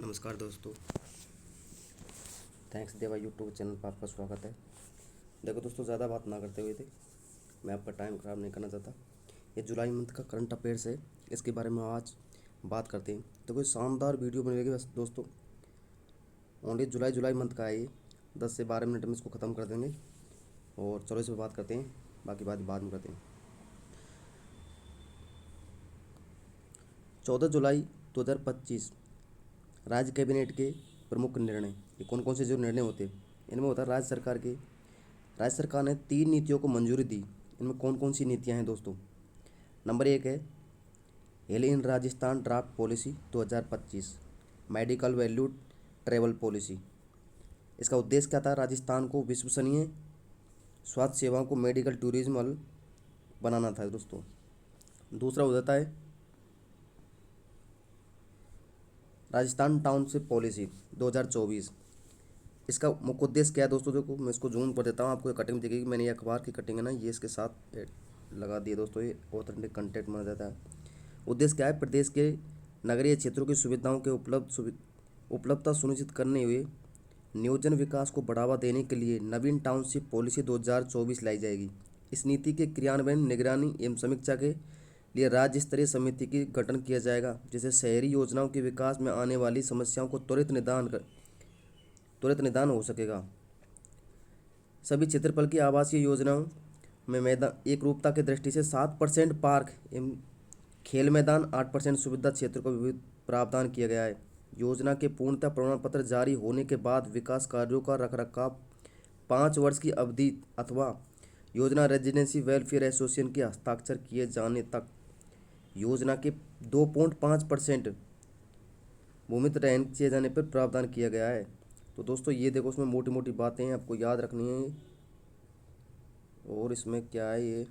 नमस्कार दोस्तों। थैंक्स देवा यूट्यूब चैनल पर आपका स्वागत है। देखो दोस्तों, ज़्यादा बात ना करते हुए थे, मैं आपका टाइम ख़राब नहीं करना चाहता। ये जुलाई मंथ का करंट अफेयर्स है, इसके बारे में आज बात करते हैं। तो कोई शानदार वीडियो बनेगी बस दोस्तों। ओनली जुलाई मंथ का है ये। 10 से 12 मिनट में इसको ख़त्म कर देंगे और चलो इस पर बात करते हैं, बाकी बात बाद में करते हैं। 14 जुलाई 2025 राज्य कैबिनेट के प्रमुख निर्णय। ये कौन कौन से जो निर्णय होते हैं, इनमें होता है राज्य सरकार ने 3 नीतियों को मंजूरी दी। इनमें कौन कौन सी नीतियां हैं दोस्तों? नंबर 1 है heal in Rajasthan draft policy 2025, medical value travel policy. इसका उद्देश्य क्या था? राजस्थान को विश्वसनीय स्वास्थ्य सेवाओं को मेडिकल टूरिज्म बनाना था दोस्तों। दूसरा हो जाता है राजस्थान टाउनशिप पॉलिसी 2024। इसका मुख्य उद्देश्य क्या है दोस्तों? देखो मैं इसको जूम कर देता हूँ, आपको कटिंग दिखेगी। मैंने ये अखबार की कटिंग है ना, ये इसके साथ लगा दिए दोस्तों, ये ऑथेंटिक कंटेंट माना जाता है। उद्देश्य क्या है? प्रदेश के नगरीय क्षेत्रों की सुविधाओं के उपलब्धता सुनिश्चित करने हुए नियोजन विकास को बढ़ावा देने के लिए नवीन टाउनशिप पॉलिसी 2024 लाई जाएगी। इस नीति के क्रियान्वयन, निगरानी एवं समीक्षा के लिए राज्य स्तरीय समिति की गठन किया जाएगा, जिसे शहरी योजनाओं के विकास में आने वाली समस्याओं को त्वरित निदान हो सकेगा। सभी क्षेत्रफल की आवासीय योजनाओं में मैदान एक रूपता की दृष्टि से 7% पार्क एवं खेल मैदान, 8% सुविधा क्षेत्र को विविध प्रावधान किया गया है। योजना के पूर्णतः प्रमाण पत्र जारी होने के बाद विकास कार्यों का रखरखाव 5 वर्ष की अवधि अथवा योजना रेजिडेंसी वेलफेयर एसोसिएशन के हस्ताक्षर किए जाने तक योजना के 2.5% भूमित रहन किए जाने पर प्रावधान किया गया है। तो दोस्तों ये देखो, उसमें मोटी मोटी बातें हैं, आपको याद रखनी है। और इसमें क्या है, ये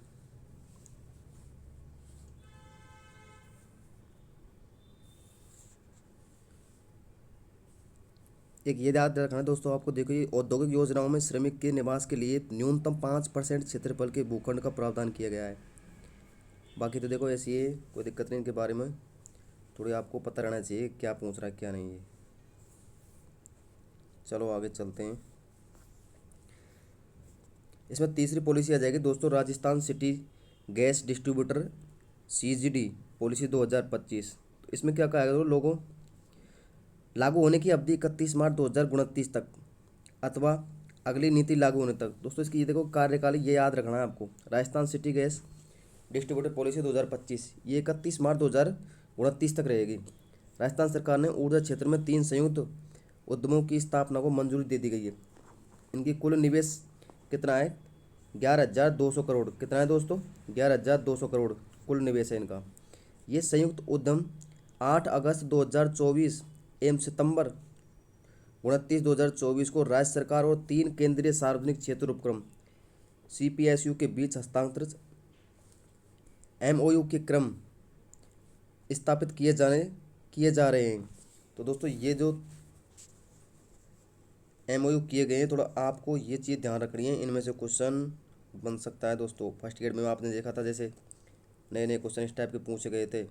एक ये याद रखना है दोस्तों आपको। देखो, ये औद्योगिक योजनाओं में श्रमिक के निवास के लिए न्यूनतम 5% क्षेत्रफल के भूखंड का प्रावधान किया गया है। बाकी तो देखो ऐसी है, कोई दिक्कत नहीं। इनके बारे में थोड़ी आपको पता रहना चाहिए क्या पूछ रहा है क्या नहीं है। चलो आगे चलते हैं। इसमें तीसरी पॉलिसी आ जाएगी दोस्तों, Rajasthan city gas distributor CGD policy 2025। तो इसमें क्या कहा गया? लोगों लागू होने की अवधि 31 मार्च 2029 तक अथवा अगली नीति लागू होने तक। दोस्तों इसकी ये देखो कार्यकाल, ये याद रखना है आपको। Rajasthan city gas distributor policy 2025 ये 31 मार्च 2029 तक रहेगी। राजस्थान सरकार ने ऊर्जा क्षेत्र में 3 संयुक्त उद्यमों की स्थापना को मंजूरी दे दी गई है। इनकी कुल निवेश कितना है? 11,200 करोड़। कितना है दोस्तों? 11,200 करोड़ कुल निवेश है इनका। ये संयुक्त उद्यम 8 अगस्त 2024 एवं सितंबर 29 2024 को राज्य सरकार और 3 केंद्रीय सार्वजनिक क्षेत्र उपक्रम CPSU के बीच हस्तांतरित MOU के क्रम स्थापित किए जा रहे हैं। तो दोस्तों ये जो MOU किए गए हैं, थोड़ा आपको ये चीज़ ध्यान रखनी है। इनमें से क्वेश्चन बन सकता है दोस्तों। फर्स्ट ग्रेड में आपने देखा था, जैसे नए नए क्वेश्चन इस टाइप के पूछे गए थे।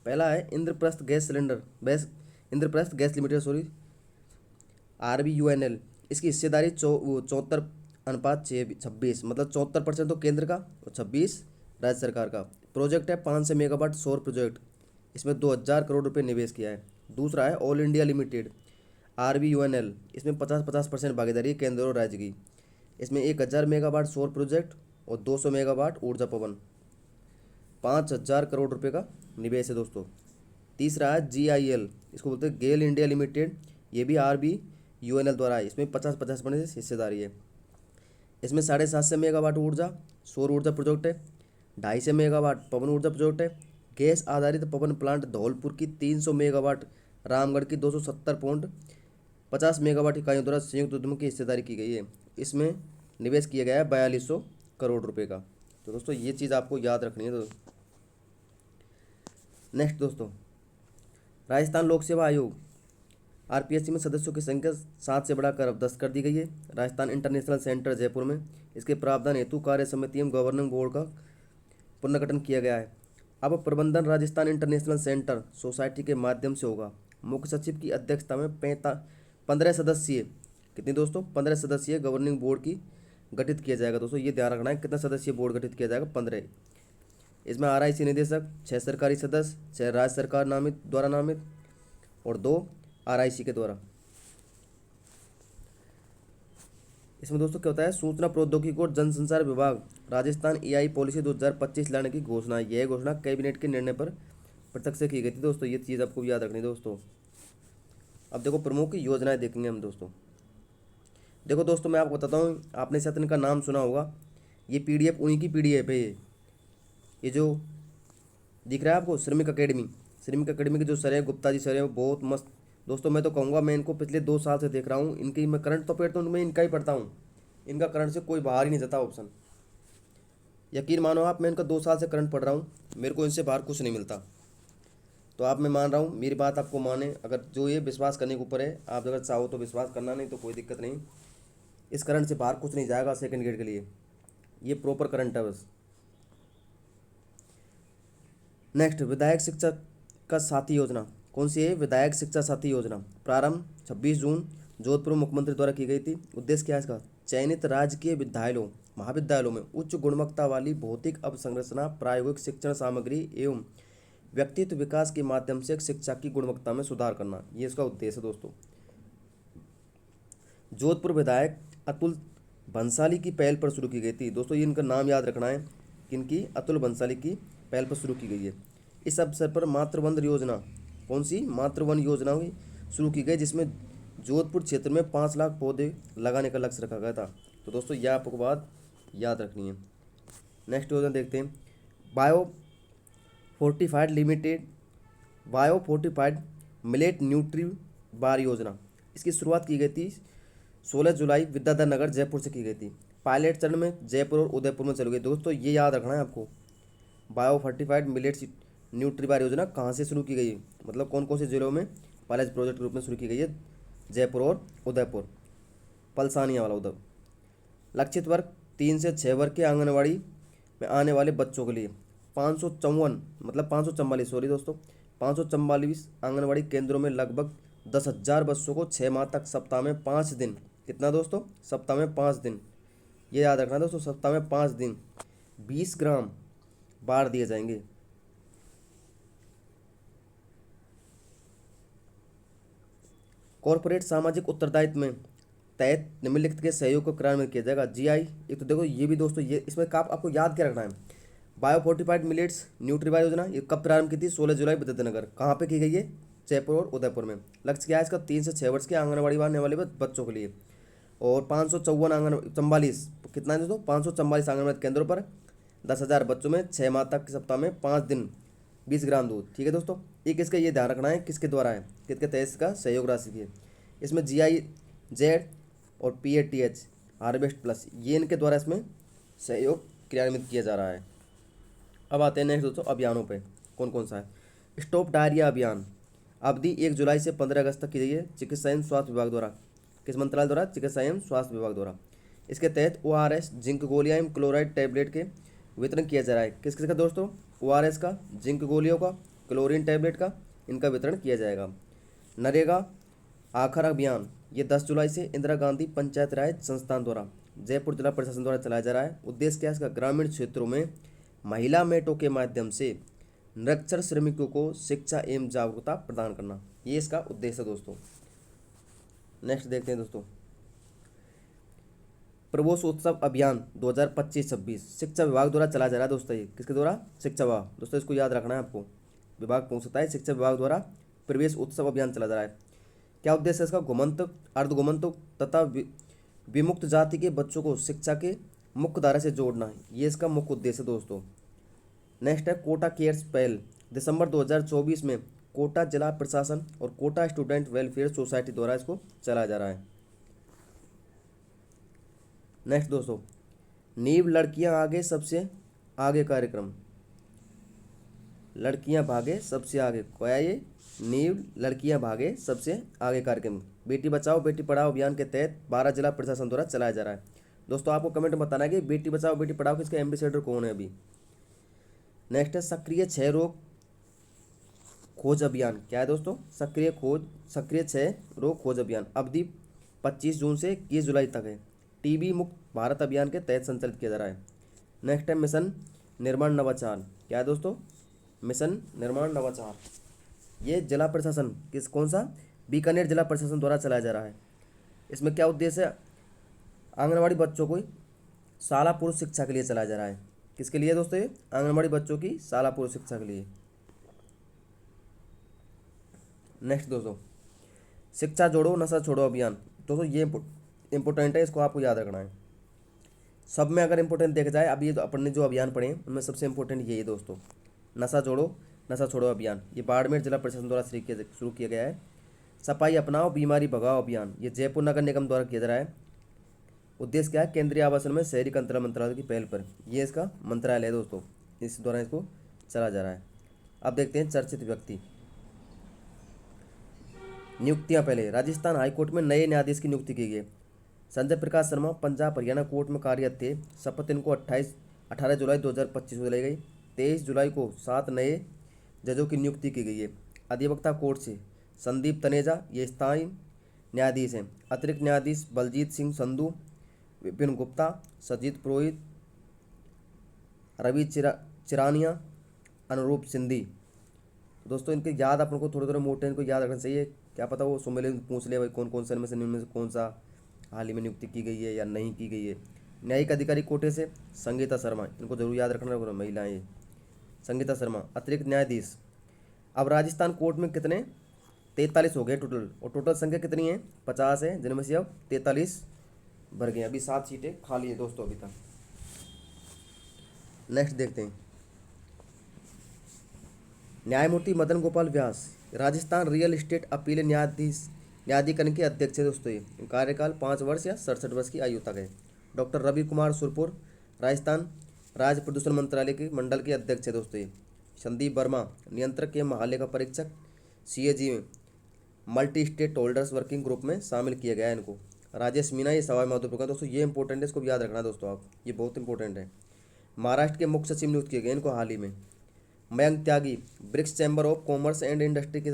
पहला है इंद्रप्रस्थ गैस लिमिटेड RVUNL। इसकी हिस्सेदारी 74:26, मतलब 74% तो केंद्र का और 26 राज्य सरकार का। प्रोजेक्ट है 500 मेगावाट सौर प्रोजेक्ट। इसमें 2,000 करोड़ रुपये निवेश किया है। दूसरा है ऑल इंडिया लिमिटेड RVUNL। इसमें 50-50% भागीदारी है केंद्र और राज्य की। इसमें 1,000 मेगावाट सौर प्रोजेक्ट और 200 मेगावाट ऊर्जा पवन, 5,000 करोड़ रुपये का निवेश है दोस्तों। तीसरा है GIL, इसको बोलते हैं गेल इंडिया लिमिटेड। ये भी RVUNL द्वारा है। इसमें 50-50% हिस्सेदारी है। इसमें 750 मेगावाट ऊर्जा सौर ऊर्जा प्रोजेक्ट है, 250 मेगावाट पवन ऊर्जा प्रोजेक्ट है। गैस आधारित पवन प्लांट धौलपुर की 300 मेगावाट, रामगढ़ की 270.50 मेगावाट इकाइयों द्वारा संयुक्त उद्यम की हिस्सेदारी की गई है। इसमें निवेश किया गया है 4,200 करोड़ रुपये का। तो दोस्तों ये चीज़ आपको याद रखनी है। नेक्स्ट दोस्तों, राजस्थान लोक सेवा आयोग RPSC में सदस्यों की संख्या 7 से बढ़ाकर अब 10 कर दी गई है। राजस्थान इंटरनेशनल सेंटर जयपुर में इसके प्रावधान हेतु कार्य समिति एवं गवर्निंग बोर्ड का पुनर्गठन किया गया है। अब प्रबंधन राजस्थान इंटरनेशनल सेंटर सोसाइटी के माध्यम से होगा। मुख्य सचिव की अध्यक्षता में 15 सदस्यीय, कितनी दोस्तों, 15 सदस्यीय गवर्निंग बोर्ड की गठित किया जाएगा। दोस्तों ये ध्यान रखना है, कितना सदस्यीय बोर्ड गठित किया जाएगा, 15। इसमें RIC निदेशक, 6 सरकारी सदस्य, 6 राज्य सरकार द्वारा नामित और 2 RIC के द्वारा। इसमें दोस्तों क्या होता है, सूचना प्रौद्योगिकी और जनसंचार विभाग राजस्थान AI पॉलिसी 2025 लाने की घोषणा। यह घोषणा कैबिनेट के निर्णय पर प्रत्यक्ष से की गई थी दोस्तों। ये चीज़ आपको याद रखनी दोस्तों। अब देखो प्रमुख योजनाएं देखेंगे हम दोस्तों। देखो दोस्तों मैं आपको बताता हूँ, आपने शायद इनका नाम सुना होगा। ये PDF उन्हीं की PDF है। ये जो दिख रहा है आपको, श्रमिक अकेडमी के जो सर है, गुप्ता जी सर है, वो बहुत मस्त दोस्तों। मैं तो कहूँगा, मैं इनको पिछले 2 साल से देख रहा हूँ। इनकी मैं करंट तो पेड़ तो मैं इनका ही पढ़ता हूँ। इनका करंट से कोई बाहर ही नहीं जाता ऑप्शन। यकीन मानो आप, मैं इनका 2 साल से करंट पढ़ रहा हूँ, मेरे को इनसे बाहर कुछ नहीं मिलता। तो आप, मैं मान रहा हूँ, मेरी बात आपको माने, अगर जो ये विश्वास करने के ऊपर है, आप अगर चाहो तो विश्वास करना, नहीं तो कोई दिक्कत नहीं। इस करंट से बाहर कुछ नहीं जाएगा सेकंड ग्रेड के लिए। ये प्रॉपर करंट है बस। नेक्स्ट, विधायक शिक्षक का साथी योजना। कौन सी है? विधायक शिक्षा साथी योजना। प्रारंभ 26 जून जोधपुर मुख्यमंत्री द्वारा की गई थी। उद्देश्य क्या है इसका? चयनित राजकीय विद्यालयों महाविद्यालयों में उच्च गुणवत्ता वाली भौतिक अवसंरचना, प्रायोगिक शिक्षण सामग्री एवं व्यक्तित्व विकास के माध्यम से शिक्षा की गुणवत्ता में सुधार करना, ये इसका उद्देश्य है दोस्तों। जोधपुर विधायक अतुल भंसाली की पहल पर शुरू की गई थी दोस्तों। ये इनका नाम याद रखना है, किनकी? अतुल भंसाली की पहल पर शुरू की गई है। इस अवसर पर मातृवंदन योजना, कौन सी? मातृवन योजना हुई शुरू की गई, जिसमें जोधपुर क्षेत्र में 5 लाख पौधे लगाने का लक्ष्य रखा गया था। तो दोस्तों यह आपको बात याद रखनी है। नेक्स्ट योजना देखते हैं, बायो फोर्टिफाइड मिलेट न्यूट्री बार योजना। इसकी शुरुआत की गई थी 16 जुलाई विद्याधर नगर जयपुर से की गई थी। पायलट चरण में जयपुर और उदयपुर में चली गई। दोस्तों ये याद रखना है आपको, बायो फोर्टिफाइड मिलेट्स न्यूट्री बार योजना कहाँ से शुरू की गई है, मतलब कौन कौन से जिलों में पायलट प्रोजेक्ट के रूप में शुरू की गई है? जयपुर और उदयपुर, पलसानिया वाला उदय। लक्षित वर्ग 3 से 6 वर्ग के आंगनवाड़ी में आने वाले बच्चों के लिए 544 सॉरी दोस्तों, 544 आंगनवाड़ी केंद्रों में लगभग 10,000 बच्चों को 6 माह तक सप्ताह में 5 दिन, कितना दोस्तों? सप्ताह में 5 दिन, ये याद रखना दोस्तों, सप्ताह में 5 दिन 20 ग्राम बार दिए जाएंगे। कॉर्पोरेट सामाजिक उत्तरदायित्व में तहत निम्नलिखित के सहयोग को क्रियान्वित किया जाएगा। GI, एक तो देखो ये भी दोस्तों, ये इसमें आपको याद क्या रखना है, बायो फोर्टिफाइड मिलेट्स न्यूट्रीबार योजना ये कब प्रारंभ की थी? 16 जुलाई विद्याधर। कहाँ पे की गई है? जयपुर और उदयपुर में। लक्ष्य क्या है इसका? 3 से 6 वर्ष के आंगनबाड़ी में आने वाले बच्चों के लिए। और 544 कितना है दोस्तों? 544 आंगनबाड़ी केंद्रों पर 10,000 बच्चों में 6 माह तक सप्ताह में 5 दिन 20 ग्राम दूध। ठीक है दोस्तों, एक इसका ये ध्यान रखना है किसके द्वारा है, किसके तहत इसका सहयोग राशि की है। इसमें GIZ और PATH हार्वेस्ट प्लस, ये इनके द्वारा इसमें सहयोग क्रियान्वित किया जा रहा है। अब आते हैं नेक्स्ट दोस्तों अभियानों पे, कौन कौन सा है। स्टॉप डायरिया अभियान, अवधि 1 जुलाई से 15 अगस्त तक की गई है चिकित्सा एवं स्वास्थ्य विभाग द्वारा। किस मंत्रालय द्वारा? चिकित्सा एवं स्वास्थ्य विभाग द्वारा। इसके तहत ORS जिंक गोलियां एवं क्लोराइड टैबलेट के वितरण किया जा रहा है। किस किस का दोस्तों? ORS का, जिंक गोलियों का, क्लोरीन टैबलेट का, इनका वितरण किया जाएगा। नरेगा आखर अभियान, ये 10 जुलाई से इंदिरा गांधी पंचायत राज संस्थान द्वारा जयपुर जिला प्रशासन द्वारा चलाया जा रहा है। उद्देश्य क्या है इसका? ग्रामीण क्षेत्रों में महिला मेटों के माध्यम से निरक्षर श्रमिकों को शिक्षा एवं जागरूकता प्रदान करना, ये इसका उद्देश्य है दोस्तों। नेक्स्ट देखते हैं दोस्तों, प्रवेश उत्सव अभियान 2025-26 शिक्षा विभाग द्वारा चलाया जा रहा है दोस्तों। ये किसके द्वारा? शिक्षा विभाग। दोस्तों इसको याद रखना है आपको, विभाग पूछ सकता है। शिक्षा विभाग द्वारा प्रवेश उत्सव अभियान चला जा रहा है। क्या उद्देश्य है इसका? घुमंत, अर्धघुमंत तथा विमुक्त जाति के बच्चों को शिक्षा के मुख्य धारा से जोड़ना, ये इसका मुख्य उद्देश्य दोस्तों। नेक्स्ट है कोटा केयर्स पहल, दिसंबर 2024 में कोटा जिला प्रशासन और कोटा स्टूडेंट वेलफेयर सोसाइटी द्वारा इसको चलाया जा रहा है। नेक्स्ट दोस्तों, नींव लड़कियां आगे सबसे आगे कार्यक्रम, लड़कियां भागे सबसे आगे, क्या ये? नींव लड़कियां भागे सबसे आगे कार्यक्रम बेटी बचाओ बेटी पढ़ाओ अभियान के तहत 12 जिला प्रशासन द्वारा चलाया जा रहा है। दोस्तों आपको कमेंट में बताना है कि बेटी बचाओ बेटी पढ़ाओ किसके एम्बेसडर कौन है अभी। नेक्स्ट है सक्रिय क्षय रोग खोज अभियान। क्या है दोस्तों? सक्रिय क्षय रोग खोज अभियान। अवधि 25 जून से 21 जुलाई तक है। टीबी मुक्त भारत अभियान के तहत संचालित किया जा रहा है। नेक्स्ट है मिशन निर्माण नवाचार। क्या है दोस्तों? मिशन निर्माण नवाचार। ये जिला प्रशासन कौन सा? बीकानेर जिला प्रशासन द्वारा चलाया जा रहा है। इसमें क्या उद्देश्य है? आंगनवाड़ी बच्चों को शाला पूर्व शिक्षा के लिए चलाया जा रहा है। किसके लिए दोस्तों? ये आंगनवाड़ी बच्चों की शाला पूर्व शिक्षा के लिए। नेक्स्ट दोस्तों, शिक्षा जोड़ो नशा छोड़ो अभियान। दोस्तों ये इंपॉर्टेंट है, इसको आपको याद रखना है। सब में अगर इंपॉर्टेंट देखा जाए, अभी ये तो अपन ने जो अभियान पढ़े हैं उनमें सबसे इंपॉर्टेंट यही है दोस्तों, नशा जोड़ो नशा छोड़ो अभियान। ये बाड़मेर जिला प्रशासन द्वारा शुरू किया गया है। सफाई अपनाओ बीमारी भगाओ अभियान, ये जयपुर नगर निगम द्वारा किया जा रहा है। उद्देश्य क्या है? केंद्रीय आवासन में शहरी अंतराल मंत्रालय की पहल पर, ये इसका मंत्रालय है दोस्तों, इस दौरान इसको चला जा रहा है। अब देखते हैं चर्चित व्यक्ति नियुक्तियां। पहले राजस्थान हाईकोर्ट में नए न्यायाधीश की नियुक्ति की गई। संजय प्रकाश शर्मा पंजाब हरियाणा कोर्ट में कार्यरत थे। शपथ इनको 18 जुलाई 2025 को दिलाई गई। 23 जुलाई को 7 नए जजों की नियुक्ति की गई है। अधिवक्ता कोर्ट से संदीप तनेजा ये स्थायी न्यायाधीश हैं। अतिरिक्त न्यायाधीश बलजीत सिंह संधू, विपिन गुप्ता, सजीत पुरोहित, रवि चिरानिया, अनुरूप सिंधी। दोस्तों इनके याद अपन को थोड़े थोड़े मोटे इनको याद रखना चाहिए। क्या पता वो सुमेलित पूछ ले भाई कौन कौन से इनमें से कौन सा हाल ही में नियुक्ति की गई है या नहीं की गई है। न्यायिक अधिकारी कोटे से संगीता शर्मा, इनको जरूर याद रखना है, महिलाएं। संगीता शर्मा अतिरिक्त न्यायाधीश। अब राजस्थान कोर्ट में कितने? 43 हो गए टोटल, और टोटल संख्या कितनी है? 50 है, जिनमें से अब 43 भर गए। अभी 7 सीटें खाली है दोस्तों अभी तक। नेक्स्ट देखते हैं, न्यायमूर्ति मदन गोपाल व्यास राजस्थान रियल एस्टेट अपील न्यायाधिकरण के अध्यक्ष है दोस्तों। ये कार्यकाल 5 वर्ष या 67 वर्ष की आयु तक है। डॉक्टर रवि कुमार सुरपुर राजस्थान राज्य प्रदूषण मंत्रालय के मंडल के अध्यक्ष है दोस्तों। ये संदीप वर्मा नियंत्रक के महालेखा परीक्षक CAG में multi state holders working group में शामिल किया गया है इनको। राजेश मीना ये सवाई माधोपुर का। दोस्तों ये इंपॉर्टेंट है, इसको भी याद रखना दोस्तों आप, ये बहुत इंपॉर्टेंट है। महाराष्ट्र के मुख्य सचिव नियुक्त किए गए इनको हाल ही में। Mayank Tyagi BRICS chamber of commerce and industry के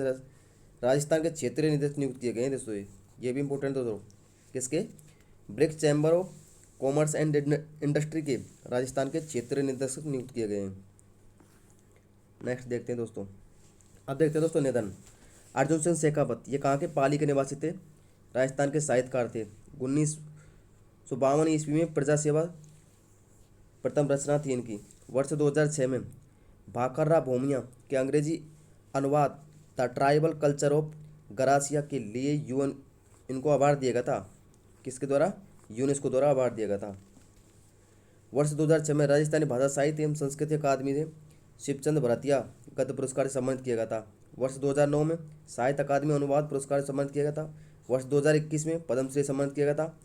राजस्थान के क्षेत्रीय निदेशक नियुक्त किए गए हैं दोस्तों। ये भी इंपॉर्टेंट दोस्तों, किसके? BRICS chamber of commerce and industry के राजस्थान के क्षेत्रीय निदेशक नियुक्त किए गए हैं। नेक्स्ट देखते हैं दोस्तों, अब देखते हैं दोस्तों निधन। अर्जुन सिंह शेखावत ये कहाँ के? पाली के निवासी थे, राजस्थान के साहित्यकार थे। 1952 ईस्वी में प्रजा सेवा प्रथम रचना थी इनकी। वर्ष 2006 में भाकर्रा भूमिया के अंग्रेजी अनुवाद the tribal culture of Garasia के लिए UN इनको अवार्ड दिया गया था। किसके द्वारा? यूनेस्को द्वारा अवार्ड दिया गया था। वर्ष 2006 में राजस्थानी भाषा साहित्य एवं संस्कृति अकादमी से शिवचंद भरतिया गद्य पुरस्कार से सम्मानित किया गया था। वर्ष 2009 में साहित्य अकादमी अनुवाद पुरस्कार से सम्मानित किया गया था। वर्ष 2021 में पद्मश्री सम्मानित किया गया था।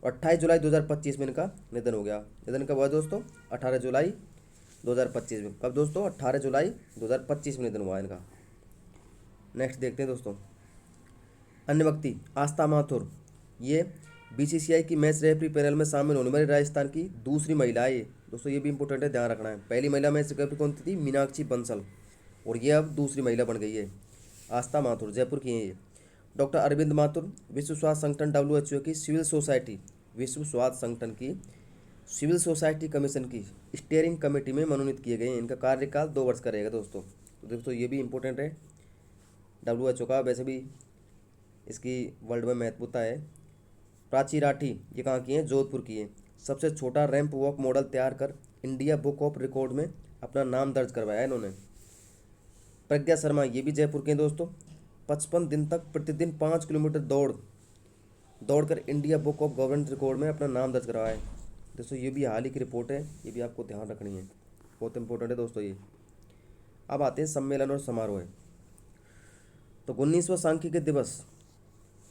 28 जुलाई 2025 में इनका निधन हो गया। निधन कब हुआ दोस्तों? 18 जुलाई 2025 में। कब दोस्तों? 18 जुलाई 2025 में निधन हुआ इनका। नेक्स्ट देखते हैं दोस्तों, अन्य व्यक्ति आस्था माथुर ये BCCI की मैच रेफरी पैनल में शामिल होने वाली राजस्थान की दूसरी महिला है दोस्तों। ये भी इंपॉर्टेंट है, ध्यान रखना है। पहली महिला मैच रेफरी कौन थी? मीनाक्षी बंसल, और ये अब दूसरी महिला बन गई है। आस्था माथुर जयपुर की हैं ये। डॉक्टर अरविंद माथुर विश्व स्वास्थ्य संगठन WHO की सिविल सोसाइटी विश्व स्वास्थ्य संगठन की सिविल सोसाइटी कमीशन की स्टीयरिंग कमेटी में मनोनीत किए गए हैं। इनका कार्यकाल 2 वर्ष का रहेगा दोस्तों। तो दोस्तों ये भी इंपॉर्टेंट है, WHO का वैसे भी इसकी वर्ल्ड में महत्वता है। प्राची राठी ये कहाँ की हैं? जोधपुर की हैं। सबसे छोटा रैंप वॉक मॉडल तैयार कर इंडिया बुक ऑफ रिकॉर्ड में अपना नाम दर्ज करवाया है इन्होंने। प्रज्ञा शर्मा ये भी जयपुर के हैं दोस्तों। 55 दिन तक प्रतिदिन 5 किलोमीटर दौड़कर India book of government record में अपना नाम दर्ज करवाया है दोस्तों। ये भी हाल ही की रिपोर्ट है, ये भी आपको ध्यान रखनी है, बहुत इंपॉर्टेंट है दोस्तों ये। अब आते हैं सम्मेलन और समारोह। तो 19वां सांख्यिकी दिवस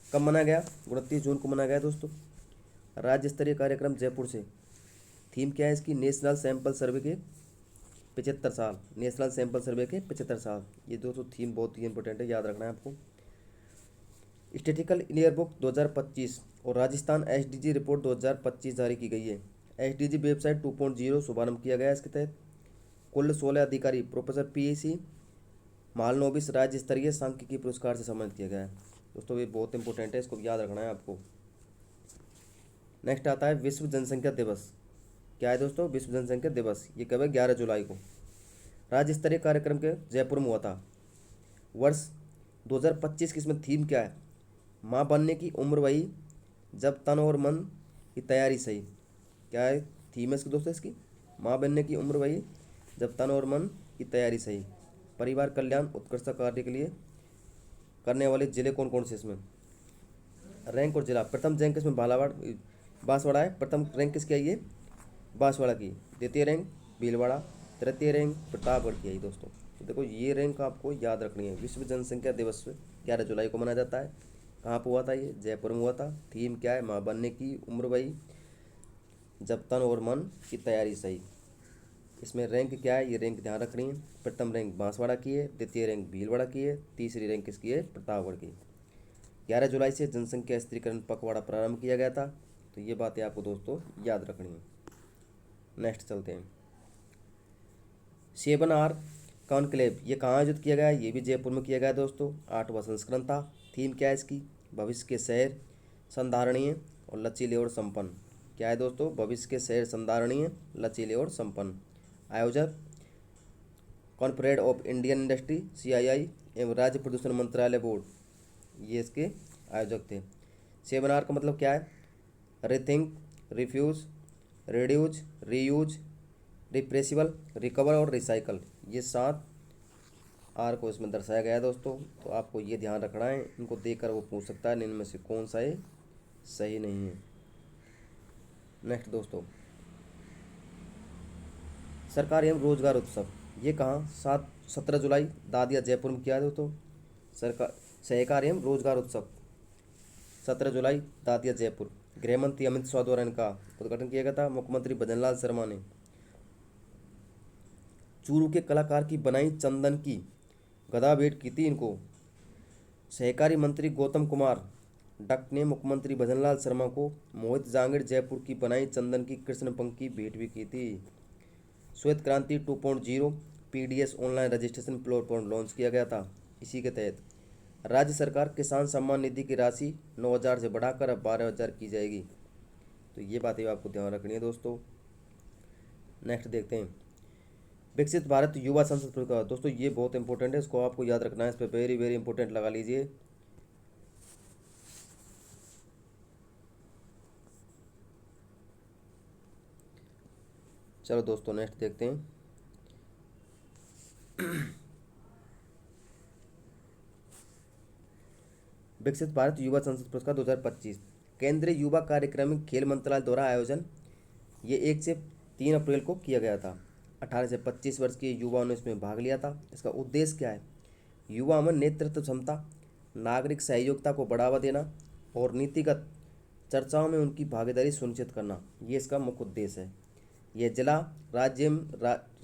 कब मनाया गया? 29 जून को मनाया गया दोस्तों। राज्य स्तरीय कार्यक्रम जयपुर से। थीम क्या है इसकी? नेशनल सैंपल सर्वे के 75 साल। नेशनल सैंपल सर्वे के 75 साल। ये दोस्तों थीम बहुत ही इंपॉर्टेंट है, याद रखना है आपको। स्टैटिस्टिकल ईयर बुक 2025 और राजस्थान SDG रिपोर्ट 2025 जारी की गई है। SDG वेबसाइट 2.0 शुभारंभ किया गया है इसके तहत। कुल 16 अधिकारी प्रोफेसर PEC महालनोबिस राज्य स्तरीय सांख्यिकी पुरस्कार से सम्मानित किया गया है। दोस्तों ये बहुत इंपॉर्टेंट है, इसको याद रखना है आपको। नेक्स्ट आता है विश्व जनसंख्या दिवस। क्या है दोस्तों? विश्व जनसंख्या दिवस। ये कब है? 11 जुलाई को। राज्य स्तरीय कार्यक्रम के जयपुर में हुआ था। वर्ष 2025 की इसमें थीम क्या है? माँ बनने की उम्र वही, जब तन और मन की तैयारी सही। क्या है थीम है इसकी दोस्तों? इसकी माँ बनने की उम्र वही, जब तन और मन की तैयारी सही। परिवार कल्याण उत्कृष्ट कार्य के लिए करने वाले जिले कौन कौन से? इसमें रैंक और जिला। प्रथम रैंक इसमें बांसवाड़ा है। प्रथम रैंक किसकी आई है? बांसवाड़ा की। द्वितीय रैंक भीलवाड़ा। तृतीय रैंक प्रतापगढ़ की आई दोस्तों। तो देखो ये रैंक आपको याद रखनी है। विश्व जनसंख्या दिवस 11 जुलाई को मनाया जाता है। कहाँ पर हुआ था? ये जयपुर में हुआ था। थीम क्या है? माँ बनने की उम्र वही, जब तन और मन की तैयारी सही। इसमें रैंक क्या है? ये रैंक ध्यान रखनी है। प्रथम रैंक बांसवाड़ा की है, द्वितीय रैंक भीलवाड़ा की है, तीसरी रैंक किसकी है? प्रतापगढ़ की। 11 जुलाई से जनसंख्या स्थिरीकरण पखवाड़ा प्रारंभ किया गया था। तो ये बातें आपको दोस्तों याद रखनी है। नेक्स्ट चलते हैं। 7R कॉन्क्लेव ये कहाँ आयोजित किया गया है? ये भी जयपुर में किया गया है दोस्तों। 8वां संस्करण था। थीम क्या है इसकी? भविष्य के शहर संधारणीय और लचीले और संपन्न। क्या है दोस्तों? भविष्य के शहर संधारणीय, लचीले और संपन्न। आयोजक confederation of Indian industry CII एवं राज्य प्रदूषण मंत्रालय बोर्ड, ये इसके आयोजक थे। 7R का मतलब क्या है? Rethink, refuse, reduce, reuse, repairable, recover और रिसाइकल। ये 7R को इसमें दर्शाया गया है दोस्तों। तो आपको ये ध्यान रखना है, इनको देखकर वो पूछ सकता है इनमें से कौन सा ये सही नहीं है। नेक्स्ट दोस्तों, सरकार एवं रोजगार उत्सव ये कहाँ? 17 जुलाई दादिया जयपुर में किया है दोस्तों। सरकार सहकार एवं रोजगार उत्सव 17 जुलाई दादिया जयपुर। गृह मंत्री अमित शाह द्वारा इनका उद्घाटन किया गया था। मुख्यमंत्री भजनलाल शर्मा ने चूरू के कलाकार की बनाई चंदन की गदा भेंट की थी इनको। सहकारी मंत्री गौतम कुमार डक ने मुख्यमंत्री भजनलाल शर्मा को मोहित जांगड़ जयपुर की बनाई चंदन की कृष्ण पंख की भेंट भी की थी। श्वेत क्रांति 2.0 PDS online registration platform launch किया गया था। इसी के तहत राज्य सरकार किसान सम्मान निधि की राशि 9,000 से बढ़ाकर अब 12,000 की जाएगी। तो ये बातें आपको ध्यान रखनी है दोस्तों। नेक्स्ट देखते हैं। विकसित भारत युवा संसद पुरस्कार। दोस्तों ये बहुत इंपॉर्टेंट है, इसको आपको याद रखना है। इस पर वेरी वेरी इंपॉर्टेंट लगा लीजिए। चलो दोस्तों नेक्स्ट देखते हैं। विकसित भारत युवा संसद पुरस्कार 2025 केंद्रीय युवा कार्यक्रम खेल मंत्रालय द्वारा आयोजन। ये 1 से 3 अप्रैल को किया गया था। 18 से 25 वर्ष के युवाओं ने इसमें भाग लिया था। इसका उद्देश्य क्या है? युवाओं में नेतृत्व क्षमता, नागरिक सहयोगिता को बढ़ावा देना और नीतिगत चर्चाओं में उनकी भागीदारी सुनिश्चित करना, ये इसका मुख्य उद्देश्य है। यह जिला, राज्य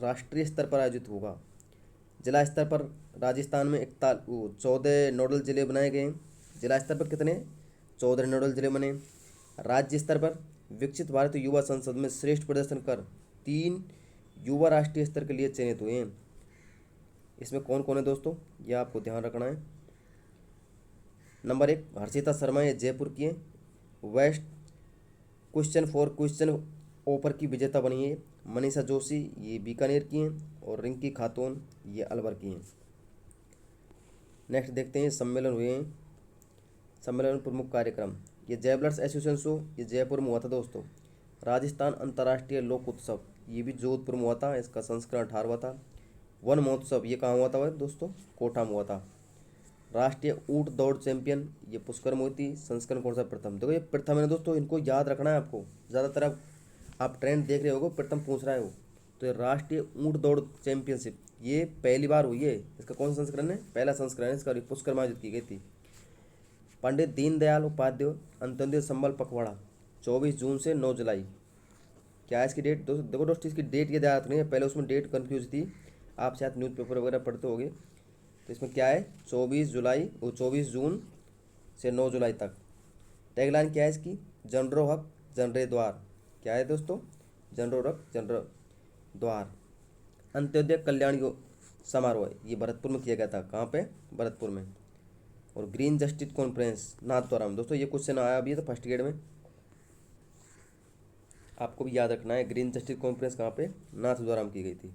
राष्ट्रीय स्तर पर आयोजित होगा। जिला स्तर पर राजस्थान में 14 नोडल जिले बनाए गए हैं। जिला स्तर पर कितने? 14 नोडल जिले बने। राज्य स्तर पर विकसित भारत युवा संसद में श्रेष्ठ प्रदर्शन कर 3 युवा राष्ट्रीय स्तर के लिए चयनित हुए हैं। इसमें कौन कौन है दोस्तों? यह आपको ध्यान रखना है। नंबर 1 हर्षिता शर्मा, ये जयपुर की है। वेस्ट क्वेश्चन ऑफर की विजेता बनी है। मनीषा जोशी ये बीकानेर की हैं और रिंकी खातून ये अलवर की हैं। नेक्स्ट देखते हैं सम्मेलन हुए हैं। सम्मेलन प्रमुख कार्यक्रम, ये जेवलर्स एसोसिएशन शो ये जयपुर में हुआ था दोस्तों। राजस्थान अंतर्राष्ट्रीय लोक उत्सव ये भी जोधपुर में हुआ था, इसका संस्करण 18वां था। वन महोत्सव ये कहाँ हुआ था दोस्तों? कोटा में हुआ था। राष्ट्रीय ऊंट दौड़ चैंपियन ये पुष्कर में हुई थी। संस्करण कौन सा? प्रथम। देखो ये प्रथम है दोस्तों, इनको याद रखना है आपको। ज़्यादातर आप ट्रेंड देख रहे होगे, प्रथम पूछ रहा है वो। तो ये राष्ट्रीय ऊंट दौड़ चैंपियनशिप ये पहली बार हुई है। इसका कौन सा संस्करण है? पहला संस्करण है इसका। पुष्कर में आयोजित की गई थी। पंडित दीनदयाल उपाध्याय अंत्योदय संबल पखवाड़ा 24 जून से 9 जुलाई। क्या है इसकी डेट दोस्तों? देखो दोस्तों इसकी डेट ये याद रखनी है, पहले उसमें डेट कन्फ्यूज थी, आप शायद न्यूज़पेपर वगैरह पढ़ते होगे। तो इसमें क्या है? 24 जून से 9 जुलाई तक। टैगलाइन क्या है इसकी? जनरो हक जनरे द्वार। क्या है दोस्तों? जनरो हक जनरो द्वार। अंत्योदय कल्याण समारोह, ये भरतपुर में किया गया था। कहाँ पे? भरतपुर में। और ग्रीन जस्टिस कॉन्फ्रेंस नाथद्वारा। दोस्तों ये क्वेश्चन आया अभी तो फर्स्ट ग्रेड में, आपको भी याद रखना है। ग्रीन जस्टिस कॉन्फ्रेंस कहाँ पे? नाथद्वारा में की गई थी।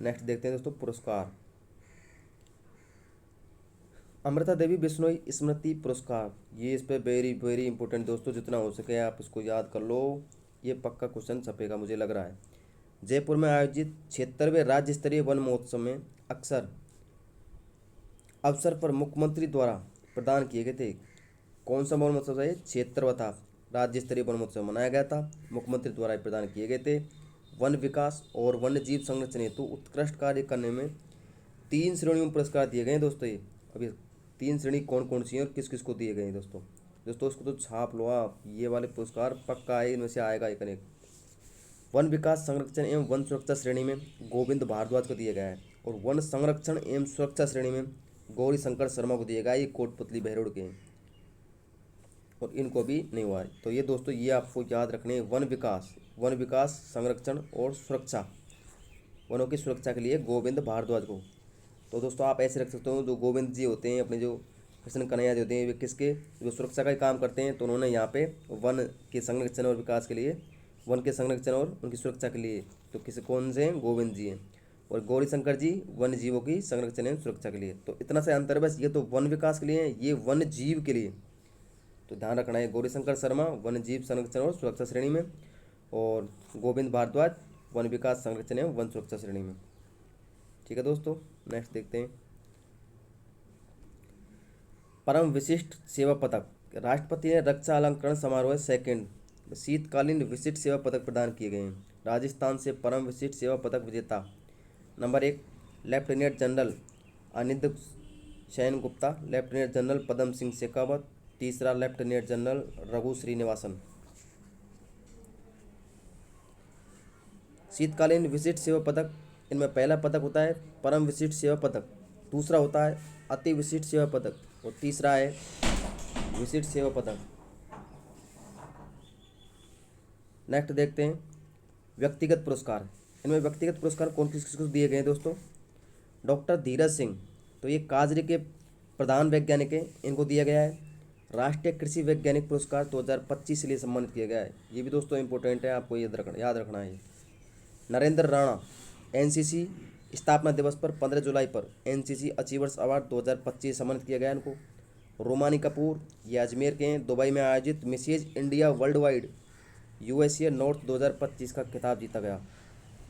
नेक्स्ट देखते हैं दोस्तों पुरस्कार। अमृता देवी बिश्नोई स्मृति पुरस्कार, ये इस पर वेरी वेरी इंपॉर्टेंट दोस्तों, जितना हो सके आप इसको याद कर लो, ये पक्का क्वेश्चन छपेगा मुझे लग रहा है। जयपुर में आयोजित 76वें राज्य स्तरीय वन महोत्सव में अवसर पर मुख्यमंत्री द्वारा प्रदान किए गए थे। कौन सा वन महोत्सव है? 76वां था, राज्य स्तरीय वन महोत्सव मनाया गया था, मुख्यमंत्री द्वारा प्रदान किए गए थे। वन विकास और वन्य जीव संरक्षण हेतु उत्कृष्ट कार्य करने में 3 श्रेणियों में पुरस्कार दिए गए हैं दोस्तों। ये अभी 3 श्रेणी कौन कौन सी हैं और किस किस को दिए गए हैं दोस्तों? दोस्तों इसको तो छाप लो आप, ये वाले पुरस्कार पक्का है, इनमें से आएगा एक न एक। वन विकास संरक्षण एवं वन सुरक्षा श्रेणी में गोविंद भारद्वाज को दिया गया है, और वन संरक्षण एवं सुरक्षा श्रेणी में गौरी शंकर शर्मा को दिया गया है। ये कोटपुतली बहरोड के हैं और इनको भी नहीं हुआ है। तो ये दोस्तों ये आपको याद रखने हैं। वन विकास संरक्षण और सुरक्षा, वनों की सुरक्षा के लिए गोविंद भारद्वाज को। तो दोस्तों आप ऐसे रख सकते हो, जो गोविंद जी होते हैं अपने, जो कृष्ण कन्हैया जी होते हैं, वे किसके जो सुरक्षा का ही काम करते हैं, तो उन्होंने यहाँ पे वन के संरक्षण और विकास के लिए, वन के संरक्षण और उनकी सुरक्षा के लिए, तो किस कौन से हैं? गोविंद जी हैं। और गौरी शंकर जी वन्य जीवों की संरक्षण एवं सुरक्षा के लिए। तो इतना सा अंतर है बस, ये तो वन विकास के लिए है, ये वन्य जीव के लिए। तो ध्यान रखना है, गौरी शंकर शर्मा वन्य जीव संरक्षण और सुरक्षा श्रेणी में, और गोविंद भारद्वाज वन विकास संरक्षण एवं वन सुरक्षा श्रेणी में। ठीक है दोस्तों, नेक्स्ट देखते हैं। परम विशिष्ट सेवा पदक, राष्ट्रपति ने रक्षा अलंकरण समारोह सेकंड शीतकालीन विशिष्ट सेवा पदक प्रदान किए गए हैं। राजस्थान से परम विशिष्ट सेवा पदक विजेता नंबर 1 लेफ्टिनेंट जनरल अनिंद शयन गुप्ता, लेफ्टिनेंट जनरल पदम सिंह शेखावत, तीसरा लेफ्टिनेंट जनरल रघु श्रीनिवासन। शीतकालीन विशिष्ट सेवा पदक, इनमें पहला पदक होता है परम विशिष्ट सेवा पदक, दूसरा होता है अति विशिष्ट सेवा पदक, और तीसरा है विशिष्ट सेवा पदक। नेक्स्ट देखते हैं व्यक्तिगत पुरस्कार। इनमें व्यक्तिगत पुरस्कार कौन किस किसको दिए गए हैं दोस्तों? डॉक्टर धीरज सिंह, तो ये काजरी के प्रधान वैज्ञानिक हैं, इनको दिया गया है। राष्ट्रीय कृषि वैज्ञानिक पुरस्कार 2025 के लिए सम्मानित किया गया है। ये भी दोस्तों इंपॉर्टेंट है, आपको याद रखना है। नरेंद्र राणा एनसीसी स्थापना दिवस पर 15 जुलाई पर एनसीसी अचीवर्स अवार्ड 2025 सम्मानित किया गया इनको। रोमानी कपूर, ये अजमेर के हैं, दुबई में आयोजित Mrs India world wide USA north 2025 का खिताब जीता गया,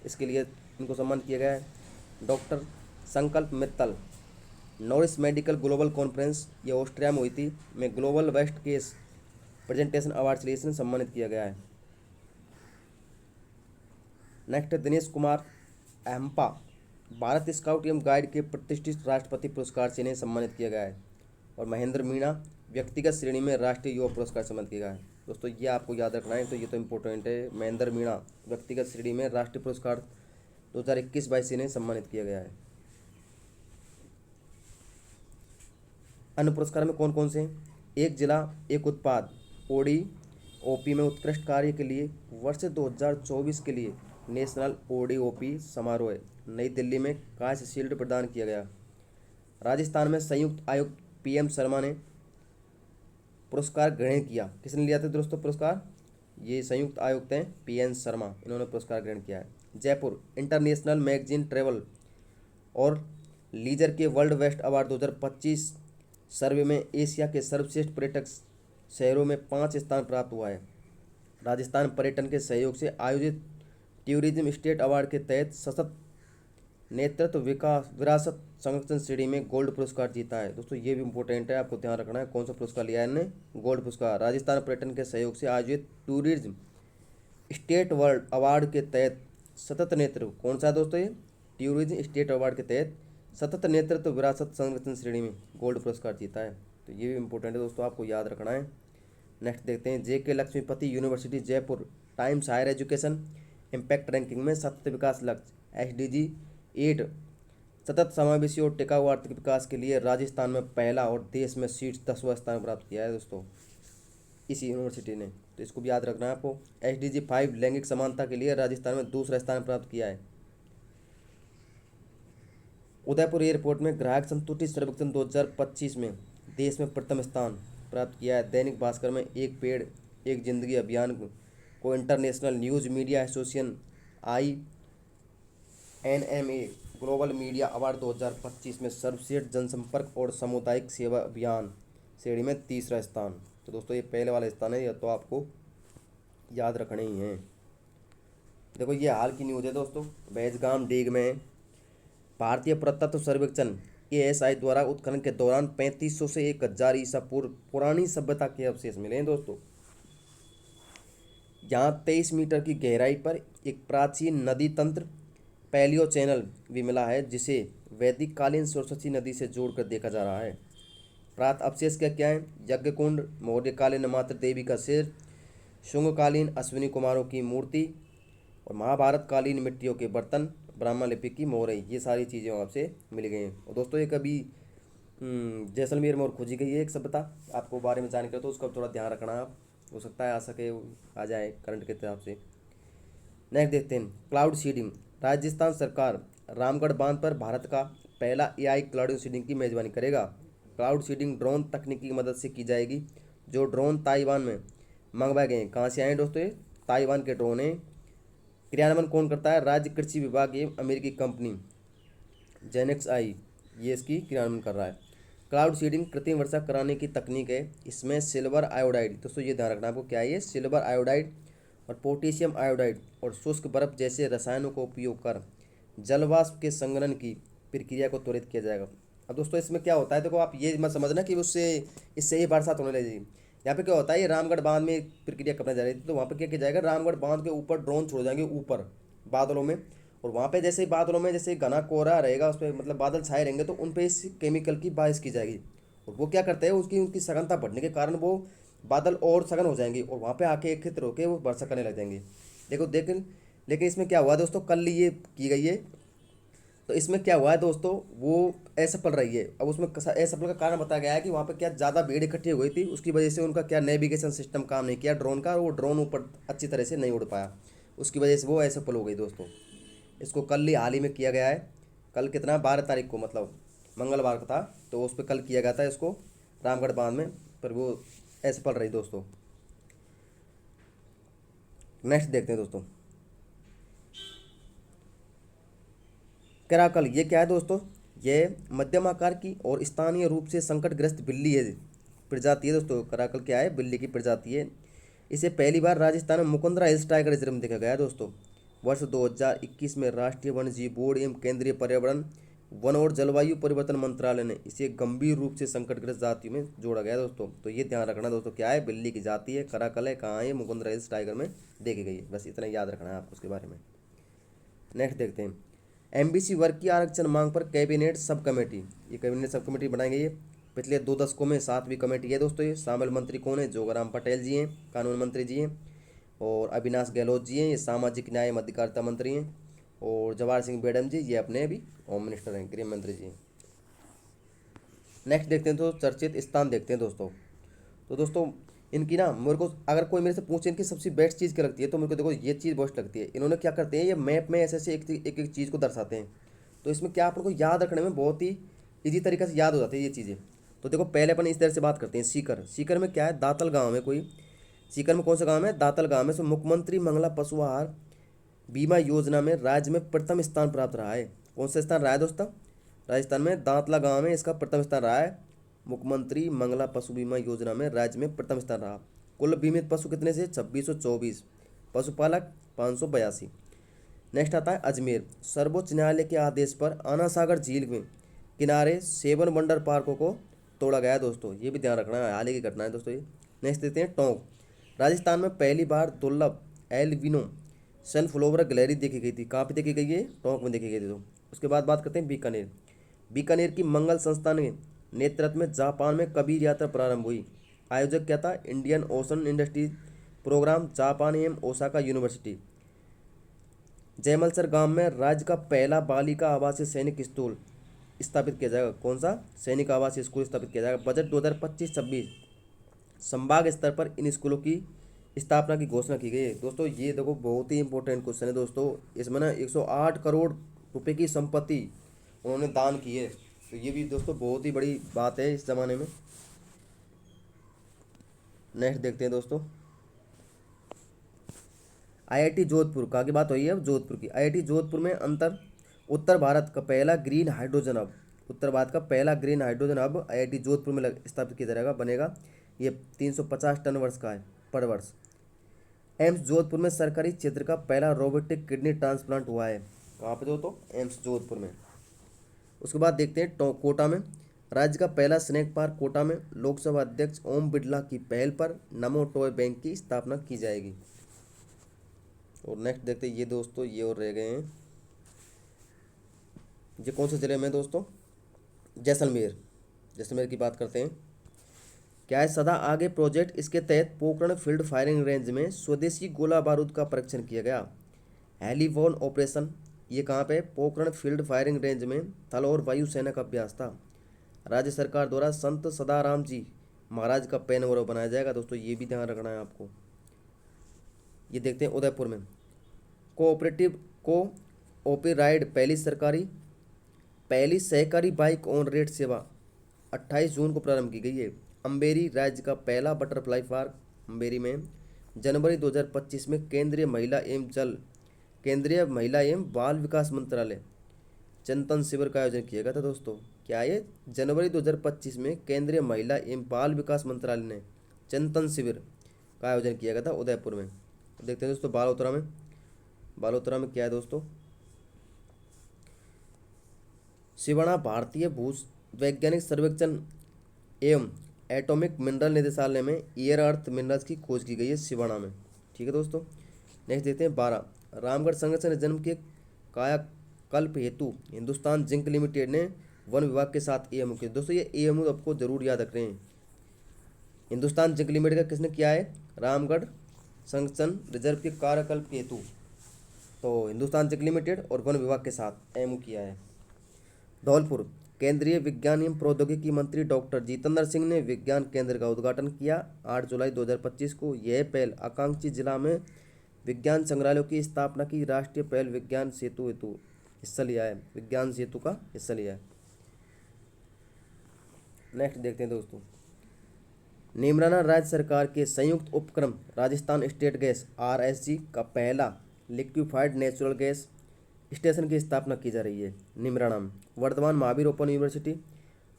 इसके लिए इनको सम्मानित किया गया है। डॉक्टर संकल्प Mittal Norris medical global conference, ये ऑस्ट्रिया में हुई थी, में global best case presentation award के लिए सम्मानित किया गया है। नेक्स्ट दिनेश कुमार अहम्पा, भारत स्काउट एवं गाइड के प्रतिष्ठित राष्ट्रपति पुरस्कार से इन्हें सम्मानित किया गया है। और महेंद्र मीणा व्यक्तिगत श्रेणी में राष्ट्रीय युवा पुरस्कार सम्मानित किया गया है। दोस्तों ये आपको याद रखना है, तो ये तो इंपॉर्टेंट है। महेंद्र मीणा व्यक्तिगत श्रेणी में राष्ट्रीय पुरस्कार 2021-22 से इन्हें सम्मानित किया गया है। अन्य पुरस्कार में कौन कौन से हैं? एक जिला एक उत्पाद ओडी ओपी में उत्कृष्ट कार्य के लिए वर्ष 2024 के लिए नेशनल ओडीओपी समारोह नई दिल्ली में कांस्य शील्ड प्रदान किया गया। राजस्थान में संयुक्त आयुक्त पीएम शर्मा ने पुरस्कार ग्रहण किया। किसने लिया था दोस्तों पुरस्कार? ये संयुक्त आयुक्त हैं पीएन शर्मा, इन्होंने पुरस्कार ग्रहण किया है। जयपुर इंटरनेशनल मैगजीन ट्रेवल और लीजर के वर्ल्ड बेस्ट अवार्ड 2025 सर्वे में एशिया के सर्वश्रेष्ठ पर्यटक शहरों में 5 स्थान प्राप्त हुआ है। राजस्थान पर्यटन के सहयोग से आयोजित टूरिज्म स्टेट अवार्ड के तहत सतत नेतृत्व विकास विरासत संरक्षण श्रेणी में गोल्ड पुरस्कार जीता है। दोस्तों ये भी इंपॉर्टेंट है, आपको ध्यान रखना है। कौन सा पुरस्कार लिया है इन्होंने? गोल्ड पुरस्कार। राजस्थान पर्यटन के सहयोग से आयोजित टूरिज्म स्टेट वर्ल्ड अवार्ड के तहत सतत नेतृत्व, कौन सा है दोस्तों? ये टूरिज्म स्टेट अवार्ड के तहत सतत नेतृत्व विरासत संरक्षण श्रेणी में गोल्ड पुरस्कार जीता है। तो ये भी इंपॉर्टेंट है दोस्तों, आपको याद रखना है। नेक्स्ट देखते हैं JK Lakshmipat university Jaipur Times higher education impact ranking में सतत विकास लक्ष्य SDG 8 सतत समावेशी और टिकाऊ आर्थिक विकास के लिए राजस्थान में पहला और देश में शीर्ष 10वां स्थान प्राप्त किया है दोस्तों इसी यूनिवर्सिटी ने। तो इसको भी याद रखना है आपको। SDG 5 लैंगिक समानता के लिए राजस्थान में दूसरा स्थान प्राप्त किया है। उदयपुर एयरपोर्ट में ग्राहक संतुष्टि सर्वेक्षण 2025 में देश में प्रथम स्थान प्राप्त किया है। दैनिक भास्कर में एक पेड़ एक जिंदगी अभियान को international news media association INMA global media award 2025 में सर्वश्रेष्ठ जनसंपर्क और सामुदायिक सेवा अभियान श्रेणी में तीसरा स्थान। तो दोस्तों ये पहले वाला स्थान है, यह तो आपको याद रखने ही हैं। देखो ये हाल की न्यूज़ है दोस्तों। बेजगाम डीग में भारतीय पुरातत्व सर्वेक्षण ASI द्वारा उत्खनन के दौरान 3500 से 1000 ईसा पूर्व पुरानी सभ्यता के अवशेष मिले हैं दोस्तों। यहाँ 23 मीटर की गहराई पर एक प्राचीन नदी तंत्र पैलियो चैनल भी मिला है, जिसे वैदिक कालीन सरस्वती नदी से जोड़कर देखा जा रहा है। प्राप्त अवशेष क्या है? यज्ञकुंड, मौर्यकालीन मातृ देवी का सिर, शुंगकालीन अश्विनी कुमारों की मूर्ति और महाभारत कालीन मिट्टियों के बर्तन, ब्राह्मण लिपि की मोहरें, ये सारी चीज़ें आपसे मिल गई हैं। और दोस्तों ये कभी जैसलमेर में और खोजी गई है एक सभ्यता, आपको बारे में जानकारी तो उसका थोड़ा ध्यान रखना। आप हो सकता है आ सके आ जाए करंट के हिसाब से। नेक्स्ट देखते हैं क्लाउड सीडिंग। राजस्थान सरकार रामगढ़ बांध पर भारत का पहला AI क्लाउड सीडिंग की मेजबानी करेगा। क्लाउड सीडिंग ड्रोन तकनीक की मदद से की जाएगी। जो ड्रोन ताइवान में मंगवाए गए हैं, कहाँ से आए हैं दोस्तों? ये ताइवान के ड्रोन हैं। क्रियान्वयन कौन करता है? राज्य कृषि विभाग एवं अमेरिकी कंपनी जेनेक्स ये इसकी क्रियान्वयन कर रहा है। क्लाउड सीडिंग कृत्रिम वर्षा कराने की तकनीक है। इसमें सिल्वर आयोडाइड, दोस्तों ये ध्यान रखना आपको क्या है ये, सिल्वर आयोडाइड और पोटेशियम आयोडाइड और शुष्क बर्फ जैसे रसायनों का उपयोग कर जलवाष्प के संघनन की प्रक्रिया को त्वरित किया जाएगा। अब दोस्तों इसमें क्या होता है, देखो आप ये मत समझना कि उससे इससे ही बरसात होने लगेगी। यहाँ पे क्या होता है, ये रामगढ़ बांध में एक प्रक्रिया करने जा रही थी, तो वहाँ पे क्या किया जाएगा, रामगढ़ बांध के ऊपर ड्रोन छोड़ जाएंगे ऊपर बादलों में, और वहाँ पे जैसे ही बादलों में जैसे घना कोहरा रहेगा, उस पर मतलब बादल छाए रहेंगे, तो उन पे इस केमिकल की बारिश की जाएगी। और वो क्या करते हैं, उसकी उनकी सघनता बढ़ने के कारण वो बादल और सघन हो जाएंगे और वहाँ पे आके एकत्रित होकर वो वर्षा करने लग जाएंगे। देखो लेकिन इसमें क्या हुआ दोस्तों, कल ये की गई है, तो इसमें क्या हुआ है दोस्तों, वो असफल रही है। अब उसमें असफल का कारण बताया गया है कि वहाँ पे क्या ज़्यादा भीड़ इकट्ठी हो गई थी, उसकी वजह से उनका क्या नेविगेशन सिस्टम काम नहीं किया ड्रोन का, और वो ड्रोन ऊपर अच्छी तरह से नहीं उड़ पाया, उसकी वजह से वो असफल हो गई दोस्तों। इसको कल ही हाल ही में किया गया है। कल कितना, 12 तारीख को, मतलब मंगलवार का था, तो उस पर कल किया गया था इसको रामगढ़ बांध में, पर वो असफल रही दोस्तों। नेक्स्ट देखते हैं दोस्तों कराकल। ये क्या है दोस्तों, ये मध्यम आकार की और स्थानीय रूप से संकटग्रस्त बिल्ली है, प्रजाति है दोस्तों। कराकल क्या है, बिल्ली की प्रजाति है। इसे पहली बार राजस्थान में मुकुंदरा हिल्स टाइगर रिजर्व में देखा गया है दोस्तों। वर्ष 2021 में राष्ट्रीय वन्यजीव बोर्ड एवं केंद्रीय पर्यावरण, वन और जलवायु परिवर्तन मंत्रालय ने इसे गंभीर रूप से संकटग्रस्त जातियों में जोड़ा गया दोस्तों। तो ये ध्यान रखना दोस्तों, क्या है, बिल्ली की जाति है, कराकल है, कहाँ है, मुकुंदरा हिल्स टाइगर में देखी गई है, बस इतना याद रखना है आपको उसके बारे में। नेक्स्ट देखते हैं MBC वर्ग की आरक्षण मांग पर कैबिनेट सब कमेटी। ये कैबिनेट सब कमेटी बनाई गई है। पिछले 2 दशकों में 7वीं कमेटी है दोस्तों। ये शामिल मंत्री कौन है, जोगाराम पटेल जी हैं, कानून मंत्री जी हैं, और अविनाश गहलोत जी हैं, ये सामाजिक न्याय एवं अधिकारिता मंत्री हैं, और जवाहर सिंह बेडम जी, ये अपने भी होम मिनिस्टर हैं, गृह मंत्री जी हैं। नेक्स्ट देखते हैं तो चर्चित स्थान देखते हैं दोस्तों। तो दोस्तों इनकी ना, मेरे को अगर कोई मेरे से पूछे इनकी सबसे बेस्ट चीज़ क्या लगती है, तो मेरे को देखो ये चीज़ बेस्ट लगती है। इन्होंने क्या करते हैं, ये मैप में ऐसे ऐसे एक चीज़ को दर्शाते हैं, तो इसमें क्या अपन को याद रखने में बहुत ही ईजी तरीके से याद हो जाती है ये चीज़ें। तो देखो पहले अपन इस तरह से बात करते हैं। सीकर में क्या है, दातल गाँव में कोई, सीकर में कौन सा गाँव है, दातल गाँव में। सो मुख्यमंत्री मंगला पशु आहार बीमा योजना में राज्य में प्रथम स्थान प्राप्त रहा है। कौन सा स्थान रहा है दोस्तों, राजस्थान में दांतला गांव में इसका प्रथम स्थान रहा है। मुख्यमंत्री मंगला पशु बीमा योजना में राज्य में प्रथम स्थान रहा। कुल बीमित पशु कितने से, 2624, पशुपालक 582। नेक्स्ट आता है अजमेर। सर्वोच्च न्यायालय के आदेश पर आना सागर झील में किनारे 7 वंडर पार्कों को तोड़ा गया दोस्तों। ये भी ध्यान रखना है, हाल ही की घटना है दोस्तों ये। नेक्स्ट देते हैं टोंक। राजस्थान में पहली बार दुर्लभ एल्बिनो सनफ्लावर गैलरी देखी गई थी। कहाँ पे देखी गई है, टोंक में देखी गई थी। तो उसके बाद बात करते हैं बीकानेर। बीकानेर की मंगल संस्थान के नेतृत्व में जापान में कबीर यात्रा प्रारंभ हुई। आयोजक क्या था, Indian Ocean industries program, Japan एवं ओसाका यूनिवर्सिटी। जयमलसर गांव में राज्य का पहला बालिका आवासीय सैनिक स्कूल स्थापित किया जाएगा। कौन सा, सैनिक आवासीय स्कूल स्थापित किया जाएगा। बजट 2025-26 संभाग स्तर पर इन स्कूलों की स्थापना की घोषणा की गई है दोस्तों। ये देखो बहुत ही इंपॉर्टेंट क्वेश्चन है दोस्तों। इसमें ना 108 करोड़ रुपए की संपत्ति उन्होंने दान किए। तो ये भी दोस्तों बहुत ही बड़ी बात है इस ज़माने में। नेक्स्ट देखते हैं दोस्तों, आईआईटी जोधपुर का की बात हुई है अब जोधपुर की। आईआईटी जोधपुर में उत्तर भारत का पहला ग्रीन हाइड्रोजन हब, उत्तर भारत का पहला green hydrogen hub IIT Jodhpur में स्थापित किया जाएगा, बनेगा। ये 350 टन वर्ष का है पर वर्ष। एम्स जोधपुर में सरकारी क्षेत्र का पहला रोबोटिक किडनी ट्रांसप्लांट हुआ है। कहाँ पे दोस्तों? एम्स जोधपुर में। उसके बाद देखते हैं कोटा में, राज्य का पहला स्नैक पार्क कोटा में लोकसभा अध्यक्ष ओम बिरला की पहल पर नमो टॉय बैंक की स्थापना की जाएगी। और नेक्स्ट देखते हैं ये दोस्तों, ये और रह गए हैं, ये कौन से जिले में दोस्तों? जैसलमेर। जैसलमेर की बात करते हैं। क्या है सदा आगे प्रोजेक्ट, इसके तहत पोखरण फील्ड फायरिंग रेंज में स्वदेशी गोला बारूद का परीक्षण किया गया। हेलीवॉन ऑपरेशन, ये कहाँ पे? पोखरण फील्ड फायरिंग रेंज में थल और वायु सेना का अभ्यास था। राज्य सरकार द्वारा संत सदाराम जी महाराज का पेन गौरव बनाया जाएगा दोस्तों, ये भी ध्यान रखना है आपको। ये देखते हैं उदयपुर में, कोऑपरेटिव पहली सहकारी बाइक ऑन रेट सेवा 28 जून को प्रारंभ की गई है। अम्बेरी राज्य का पहला बटरफ्लाई पार्क अम्बेरी में जनवरी 2025 में केंद्रीय महिला एवं बाल विकास मंत्रालय चिंतन शिविर का आयोजन किया गया था दोस्तों। क्या ये? जनवरी 2025 में केंद्रीय महिला एवं बाल विकास मंत्रालय ने चिंतन शिविर का आयोजन किया गया था उदयपुर में। देखते हैं दोस्तों बालोतरा में क्या है दोस्तों? शिवणा भारतीय भू वैज्ञानिक सर्वेक्षण एवं एटॉमिक मिनरल निदेशालय में ईयर अर्थ मिनरल्स की खोज की गई है शिवणा में। ठीक है दोस्तों। नेक्स्ट देखते हैं 12, रामगढ़ संगठन जन्म के कायाकल्प हेतु हिंदुस्तान जिंक लिमिटेड ने वन विभाग के साथ एएमओ किया। दोस्तों ये एएमओ आपको जरूर याद रख रहे हैं। हिंदुस्तान जिंक लिमिटेड का किसने किया है? रामगढ़ संगठन रिजर्व के कायाकल्प हेतु तो हिंदुस्तान जिंक लिमिटेड और वन विभाग के साथ एएमओ किया है। धौलपुर, केंद्रीय विज्ञान एवं प्रौद्योगिकी मंत्री डॉक्टर जितेंद्र सिंह ने विज्ञान केंद्र का उद्घाटन किया 8 जुलाई 2025 को। यह पहल आकांक्षी जिला में विज्ञान संग्रहालयों की स्थापना की राष्ट्रीय पहल विज्ञान सेतु हेतु हिस्सा लिया है, विज्ञान सेतु का हिस्सा लिया है। नेक्स्ट देखते हैं दोस्तों, नीमराना राज्य सरकार के संयुक्त उपक्रम राजस्थान स्टेट गैस RSG का पहला लिक्विफाइड नेचुरल गैस स्टेशन की स्थापना की जा रही है नीमराना में। वर्धमान महावीर ओपन यूनिवर्सिटी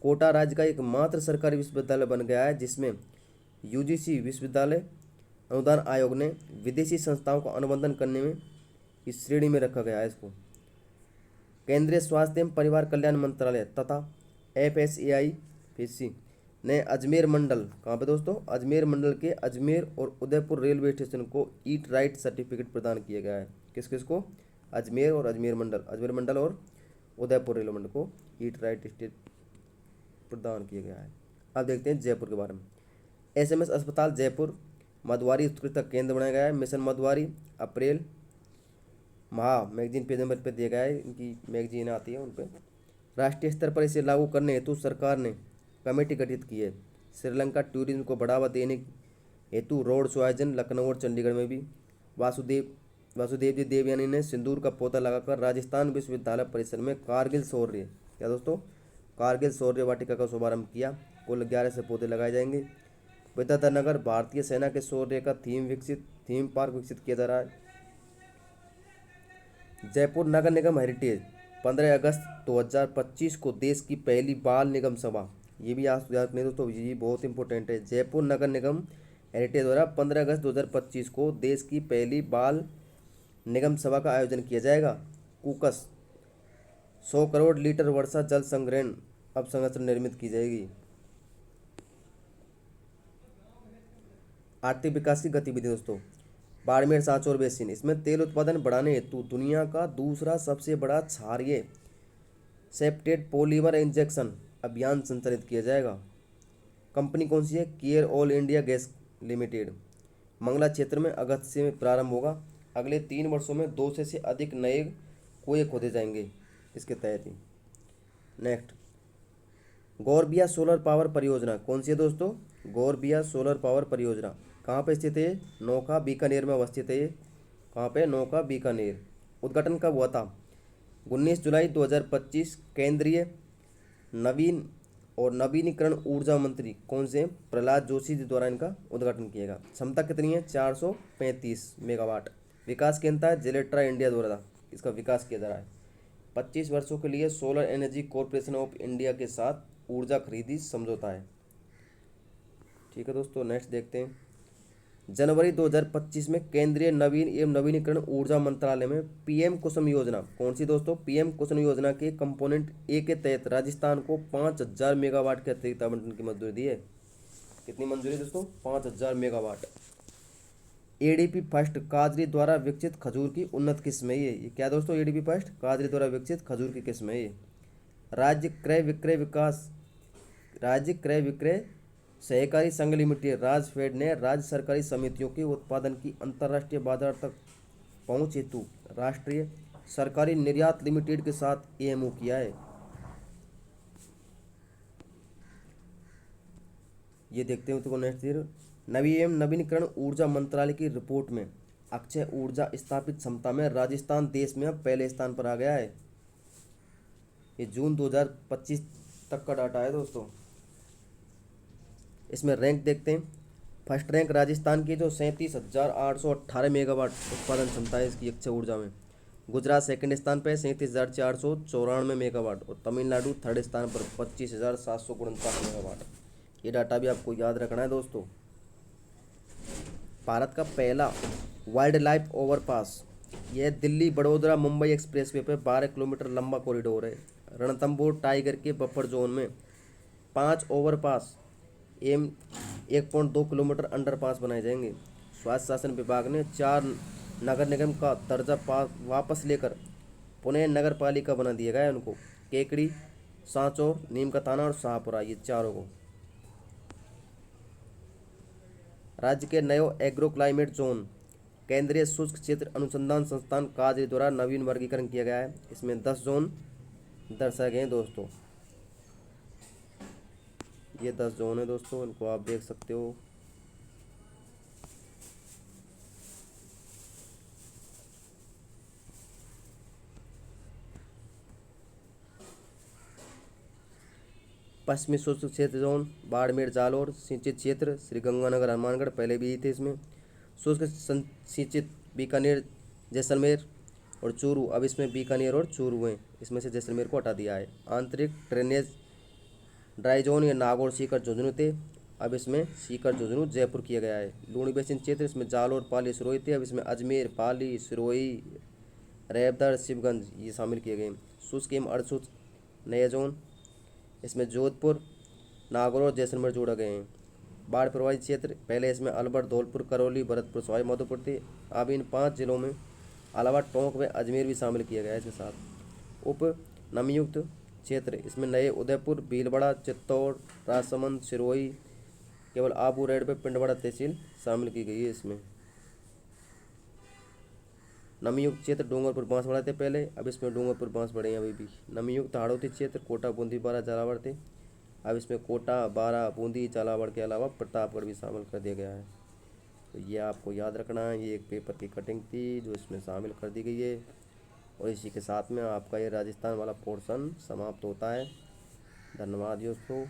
कोटा राज्य का एकमात्र सरकारी विश्वविद्यालय बन गया है जिसमें UGC विश्वविद्यालय अनुदान आयोग ने विदेशी संस्थाओं को अनुबंधन करने में इस श्रेणी में रखा गया है इसको। केंद्रीय स्वास्थ्य एवं परिवार कल्याण मंत्रालय तथा FSAI ने अजमेर मंडल, कहाँ पे दोस्तों? अजमेर मंडल के अजमेर और उदयपुर रेलवे स्टेशन को ईट राइट सर्टिफिकेट प्रदान किया गया है। किस किस को? अजमेर मंडल और उदयपुर रेलवे मंडल को ईट राइट स्टेट प्रदान किया गया है। अब देखते हैं जयपुर के बारे में। SMS अस्पताल जयपुर मधुवारी उत्कृष्टता केंद्र बनाया गया है। मिशन मधुवारी अप्रैल माह मैगजीन पेज नंबर पर दिया गया है, इनकी मैगजीन आती है उन पर। राष्ट्रीय स्तर पर इसे लागू करने हेतु सरकार ने कमेटी गठित की है। श्रीलंका टूरिज्म को बढ़ावा देने हेतु रोड शो आयोजन लखनऊ और चंडीगढ़ में भी। वासुदेव जी देवयानी ने सिंदूर का पौधा लगाकर राजस्थान विश्वविद्यालय परिसर में कारगिल शौर्य, क्या दोस्तों? कारगिल शौर्य वाटिका का शुभारंभ किया। कुल 11 से पौधे लगाए जाएंगे। विद्याधर भारतीय सेना के शौर्य का थीम पार्क विकसित किया जा रहा है। जयपुर नगर निगम हेरिटेज 15 अगस्त 2025 को देश की पहली बाल निगम सभा, ये भी याद रखने दोस्तों, ये बहुत इंपॉर्टेंट है। जयपुर नगर निगम हेरिटेज द्वारा 15 अगस्त 2025 को देश की पहली बाल निगम सभा का आयोजन किया जाएगा। कुकस 100 करोड़ लीटर वर्षा जल संग्रहण अब संरचना निर्मित की जाएगी। आर्थिक विकास की गतिविधि दोस्तों, बाड़मेर सांचौर बेसिन, इसमें तेल उत्पादन बढ़ाने हेतु दुनिया का दूसरा सबसे बड़ा क्षारीय सेप्टेट पॉलीमर इंजेक्शन अभियान संचालित किया जाएगा। कंपनी कौन सी है? Care all India gas limited. Mangala क्षेत्र में अगस्त से प्रारंभ होगा। अगले 3 वर्षों में 200 से अधिक नए कुएं खोदे जाएंगे इसके तहत ही। नेक्स्ट, गौरबिया सोलर पावर परियोजना कौन सी है दोस्तों? गौरबिया सोलर पावर परियोजना कहाँ पे स्थित है? नौका बीकानेर में अवस्थित है। कहाँ पे? नौका बीकानेर। उद्घाटन कब हुआ था? 19 जुलाई 2025 केंद्रीय नवीन और नवीनीकरण ऊर्जा मंत्री कौन से हैं? प्रहलाद जोशी जी द्वारा इनका उद्घाटन किया गया। क्षमता कितनी है? 435 मेगावाट। विकास केंद्र है जेलेट्रा इंडिया द्वारा इसका विकास किया जा रहा है। 25 वर्षों के लिए solar energy corporation of India के साथ ऊर्जा खरीदी समझौता है। ठीक है दोस्तों, नेक्स्ट देखते हैं। जनवरी 2025 में केंद्रीय नवीन एवं नवीनीकरण ऊर्जा मंत्रालय में पीएम कुसुम योजना कौन सी दोस्तों? पीएम कुसुम योजना के कंपोनेंट ए के तहत राजस्थान को 5000 मेगावाट के अतिरिक्त आवंटन की मंजूरी दी है। कितनी मंजूरी दोस्तों? 5000 मेगावाट। एडीपी फर्स्ट काजरी द्वारा विकसित खजूर की उन्नत किस्म है ये क्या दोस्तों? एडीपी फर्स्ट काजरी द्वारा विकसित खजूर की किस्म है ये। राज्य क्रय विक्रय सहकारी संघ लिमिटेड राजफेड ने राज्य सरकारी समितियों के उत्पादन की अंतर्राष्ट्रीय बाजार तक पहुंच हेतु राष्ट्रीय सरकारी निर्यात लिमिटेड के साथ एमओयू किया है। ये देखते हैं तो नेक्स्ट नवीनीकरण ऊर्जा मंत्रालय की रिपोर्ट में अक्षय ऊर्जा स्थापित क्षमता में राजस्थान देश में अब पहले स्थान पर आ गया है। ये जून 2025 तक का डाटा है दोस्तों। इसमें रैंक देखते हैं। फर्स्ट रैंक राजस्थान की जो 37,818 मेगावाट उत्पादन क्षमता है इसकी अक्षय ऊर्जा में। गुजरात सेकंड स्थान पर 37,494 मेगावाट और तमिलनाडु थर्ड स्थान पर 25,749 मेगावाट। ये डाटा भी आपको याद रखना है दोस्तों। भारत का पहला वाइल्ड लाइफ ओवरपास यह दिल्ली बड़ौदा मुंबई एक्सप्रेसवे पर 12 किलोमीटर लंबा कॉरिडोर है। रणथंभौर टाइगर के बफर जोन में 5 ओवरपास एम 1.2 किलोमीटर अंडरपास बनाए जाएंगे। स्वास्थ्य शासन विभाग ने 4 नगर निगम का दर्जा वापस लेकर पुणे नगर पालिका बना दिया गया है उनको। केकड़ी, सांचौर, नीम का थाना और शाहपुरा, ये चारों को। राज्य के नए एग्रो क्लाइमेट जोन केंद्रीय शुष्क क्षेत्र अनुसंधान संस्थान काजरी द्वारा नवीन वर्गीकरण किया गया है। इसमें 10 जोन दर्शाए गए हैं दोस्तों। ये 10 जोन है दोस्तों, इनको आप देख सकते हो। पश्चिमी शुष्क क्षेत्र जोन बाड़मेर जालौर, सिंचित क्षेत्र श्रीगंगानगर हनुमानगढ़ पहले भी थे इसमें। शुष्क सिंचित बीकानेर जैसलमेर और चूरू, अब इसमें बीकानेर और चूरू हैं, इसमें से जैसलमेर को हटा दिया है। आंतरिक ड्रेनेज ड्राई जोन ये नागौर सीकर झुंझुनू थे, अब इसमें सीकर झुंझुनू जयपुर किया गया है। लूणी बेसिन क्षेत्र इसमें जालौर पाली सिरोही थे, अब इसमें अजमेर पाली सिरोही रैबदर शिवगंज ये शामिल किए गए। शुष्क एवं अर्धशुष्क नए जोन इसमें जोधपुर नागौर और जैसलमेर जोड़ा गए हैं। बाढ़ प्रभावित क्षेत्र पहले इसमें अलवर धौलपुर करौली भरतपुर सवाई माधोपुर थे, अब इन 5 जिलों में अलावा टोंक व अजमेर भी शामिल किया गया है इसके साथ। उप नमीयुक्त क्षेत्र इसमें नए उदयपुर भीलवाड़ा चित्तौड़ राजसमंद सिरोही केवल आबू रेड पे पिंडवाड़ा तहसील शामिल की गई है इसमें। नमीयुक्त क्षेत्र डूंगरपुर बांसवाड़ा थे पहले, अब इसमें डूंगरपुर बांसवाड़े हैं अभी भी। नमीयुक्त हाड़ौती क्षेत्र कोटा बूंदी बारा झालावाड़ थे, अब इसमें कोटा बारा बूंदी झालावाड़ के अलावा प्रतापगढ़ भी शामिल कर दिया गया है। तो ये आपको याद रखना है, ये एक पेपर की कटिंग थी जो इसमें शामिल कर दी गई है। और इसी के साथ में आपका ये राजस्थान वाला पोर्शन समाप्त होता है। धन्यवाद दोस्तों।